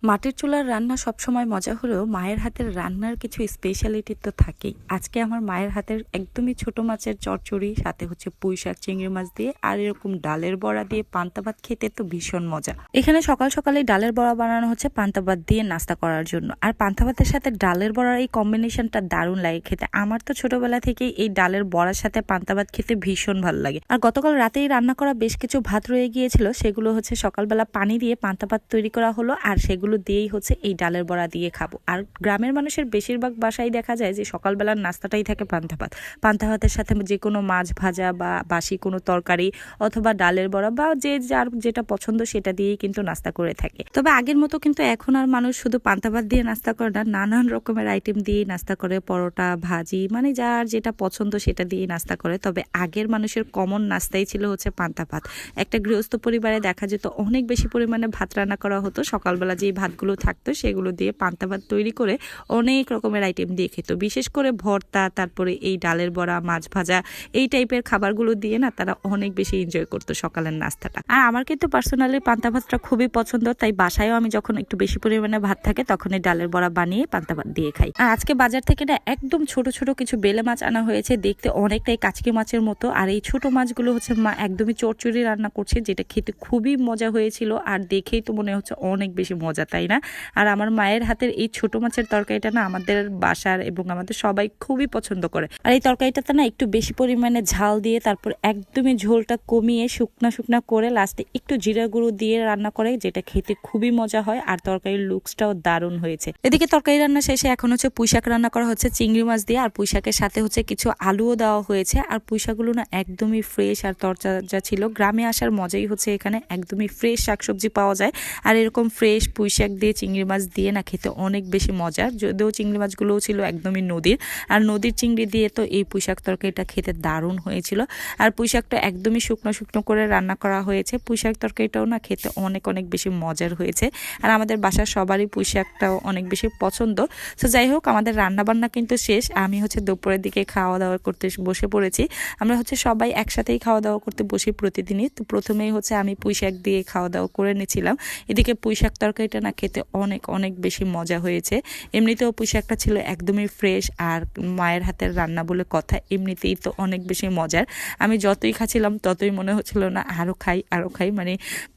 মাটির চুলার রান্না সবসময় মজা হলেও মায়ের হাতের রান্নার কিছু স্পেশালিটি তো থাকেই। আজকে আমার মায়ের হাতের একদমই ছোট মাছের চচ্চড়ি, সাথে হচ্ছে পুঁই শাক চিংড়ি মাছ দিয়ে আর এরকম ডালের বড়া দিয়ে পান্তা ভাত খেতে তো ভীষণ মজা। এখানে সকাল সকালেই ডালের বড়া বানানো হচ্ছে পান্তা ভাত দিয়ে নাস্তা করার জন্য। আর পান্তা ভাতের সাথে ডালের বড়ার এই কম্বিনেশনটা দারুণ লাগে খেতে। আমার তো ছোটবেলা থেকেই এই ডালের বড়ার সাথে পান্তা ভাত খেতে ভীষণ ভালো লাগে। আর গতকাল রাতেই রান্না করা বেশ কিছু ভাত রয়ে গিয়েছিল, সেগুলো হচ্ছে সকালবেলা পানি দিয়ে পান্তা ভাত তৈরি করা হলো, আর সেগুলো দিয়েই হচ্ছে এই ডালের বড়া দিয়ে খাবো। আর গ্রামের মানুষের বেশিরভাগ বাসায় দেখা যায় যে সকালবেলার নাস্তাটাই থাকে পান্তা ভাত। পান্তা ভাতের সাথে যে কোনো মাছ ভাজা বা বাসি কোনো তরকারি অথবা ডালের বড়া বা যে যার যেটা পছন্দ সেটা দিয়েই কিন্তু নাস্তা করে থাকে। তবে আগের মতো কিন্তু এখন আর মানুষ শুধু পান্তা ভাত দিয়ে নাস্তা করে না, নানান রকমের আইটেম দিয়ে নাস্তা করে, পরোটা ভাজি মানে যার যেটা পছন্দ সেটা দিয়ে নাস্তা করে। তবে আগের মানুষের কমন নাস্তাই ছিল হচ্ছে পান্তা ভাত। একটা গৃহস্থ পরিবারে দেখা যেত অনেক বেশি পরিমাণে ভাত রান্না করা হতো। সকালবেলা যে ভাতগুলো থাকতো সেগুলো দিয়ে পান্তা ভাত তৈরি করে অনেক রকমের আইটেম দিয়ে খেত। বিশেষ করে ভর্তা, তারপরে এই ডালের বড়া, মাছ ভাজা, এই টাইপের খাবারগুলো দিয়ে না তারা অনেক বেশি এনজয় করতো সকালের নাস্তাটা। আর আমার কিন্তু পার্সোনালি পান্তা ভাতটা খুবই পছন্দ, তাই বাসায়ও আমি যখন একটু বেশি পরিমাণে ভাত থাকে তখন এই ডালের বড়া বানিয়ে পান্তা ভাত দিয়ে খাই। আর আজকে বাজার থেকে না একদম ছোট ছোট কিছু বেলে মাছ আনা হয়েছে, দেখতে অনেকটাই কাচকি মাছের মতো। আর এই ছোট মাছগুলো হচ্ছে মা একদমই চচ্চড়ি রান্না করছে, যেটা খেতে খুবই মজা হয়েছিল। আর দেখেই তো মনে হচ্ছে অনেক বেশি মজা, তাই না? আর আমার মায়ের হাতের এই ছোট মাছের তরকারিটা না আমাদের বাসার এবং আমাদের সবাই খুবই পছন্দ করে। আর এই তরকারিটাতে না একটু বেশি পরিমাণে ঝাল দিয়ে তারপর একদমই ঝোলটা কমিয়ে শুকনা শুকনা করে লাস্টে একটু জিরা গুঁড়ো দিয়ে রান্না করে, যেটা খেতে খুবই মজা হয়। আর তরকারির লুকসটাও দারুণ হয়েছে। এদিকে তরকারি রান্না শেষে এখন হচ্ছে পুঁই শাক রান্না করা হচ্ছে চিংড়ি মাছ দিয়ে, আর পুঁই শাকের সাথে হচ্ছে কিছু আলুও দেওয়া হয়েছে। আর পুঁই শাকগুলো না একদমই ফ্রেশ আর তরতাজা ছিল। গ্রামে আসার মজাই হচ্ছে এখানে একদমই ফ্রেশ শাকসবজি পাওয়া যায়। আর এরকম ফ্রেশ পুঁই শাক দিয়ে চিংড়ি মাছ দিয়ে না খেতে অনেক বেশি মজার। যদিও চিংড়ি মাছগুলোও ছিল একদমই নদীর, আর নদীর চিংড়ি দিয়ে তো এই পুঁই শাক তরকারিটা খেতে দারুণ হয়েছিল। আর পুঁই শাকটা একদমই শুকনো শুকনো করে রান্না করা হয়েছে। পুঁই শাক তরকারিটাও না খেতে অনেক অনেক বেশি মজার হয়েছে। আর আমাদের বাসার সবারই পুঁই শাকটাও অনেক বেশি পছন্দ। তো যাই হোক, আমাদের রান্না বান্না কিন্তু শেষ। আমি হচ্ছে দুপুরের দিকে খাওয়া দাওয়া করতে বসে পড়েছি। আমরা হচ্ছে সবাই একসাথেই খাওয়া দাওয়া করতে বসি প্রতিদিনই। তো প্রথমেই হচ্ছে আমি পুঁই শাক দিয়ে খাওয়া দাওয়া করে নিয়েছিলাম। এদিকে পুঁই শাক তরকারিটা না খেতে অনেক অনেক বেশি মজা হয়েছে। এমনিতেও পুঁই শাকটা ছিল একদমই ফ্রেশ, আর মায়ের হাতের রান্না বলে কথা, এমনিতেই তো অনেক বেশি মজার। আমি যতই খাচ্ছিলাম ততই মনে হচ্ছিল না আরও খাই আরও খাই, মানে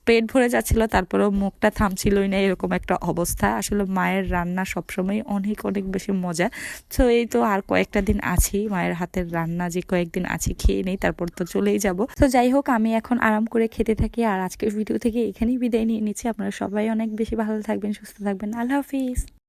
পেট ভরে যাচ্ছিল, তারপরেও মুখটা থামছিলই না, এরকম একটা অবস্থা। আসলে মায়ের রান্না সবসময় অনেক অনেক বেশি মজা। তো এই তো আর কয়েকটা দিন আছি, মায়ের হাতের রান্না যে কয়েকদিন আছি খেয়ে নেই, তারপর তো চলেই যাব। তো যাই হোক, আমি এখন আরাম করে খেতে থাকি। আর আজকের ভিডিও থেকে এখানেই বিদায় নিয়ে নিচ্ছি। আপনারা সবাই অনেক বেশি ভালো থাকবেন, সুস্থ থাকবেন। আল্লাহ হাফিজ।